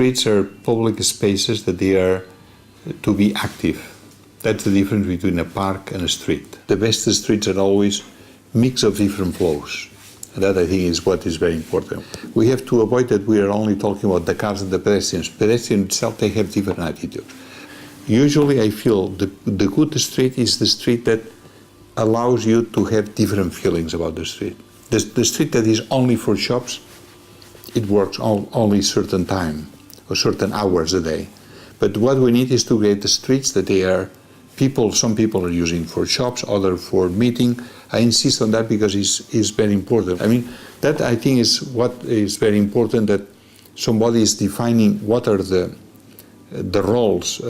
streets are public spaces that they are to be active. That's the difference between a park and a street. The best streets are always mix of different flows. And that, I think, is what is very important. We have to avoid that we are only talking about the cars and the pedestrians. Pedestrians itself, they have different attitudes. Usually I feel the good street is the street that allows you to have different feelings about the street. The street that is only for shops, it works only certain time or certain hours a day. But what we need is to create the streets that they are some people are using for shops, others for meeting. I insist on that because it's very important. I mean, that I think is what is very important, that somebody is defining what are the roles.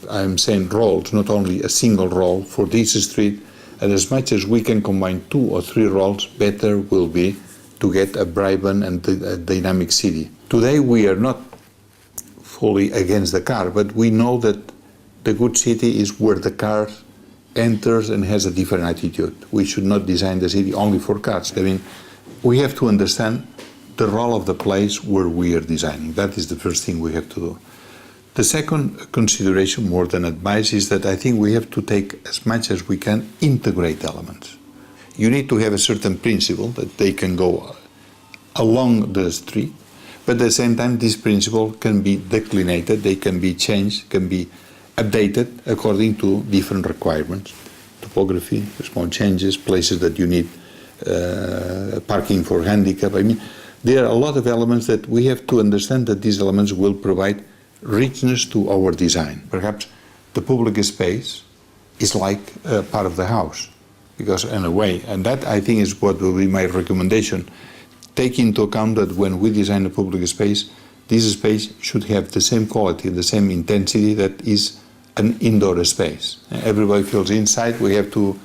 I'm saying roles, not only a single role for this street. And as much as we can combine 2 or 3 roles, better will be to get a vibrant and a dynamic city. Today we are not fully against the car, but we know that the good city is where the car enters and has a different attitude. We should not design the city only for cars. I mean, we have to understand the role of the place where we are designing. That is the first thing we have to do. The second consideration, more than advice, is that I think we have to take as much as we can integrate elements. You need to have a certain principle that they can go along the street, but at the same time this principle can be declinated, they can be changed, can be updated according to different requirements. Topography, small changes, places that you need parking for handicap. I mean, there are a lot of elements that we have to understand that these elements will provide richness to our design. Perhaps the public space is like part of the house, because in a way, and that I think is what will be my recommendation, take into account that when we design a public space, this space should have the same quality, the same intensity that is an indoor space. Everybody feels inside, we have to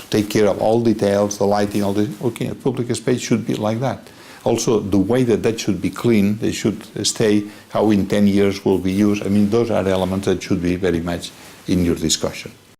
take care of all details, the lighting, all this. Okay, a public space should be like that. Also, the way that should be clean, they should stay, how in 10 years will be used. I mean, those are elements that should be very much in your discussion.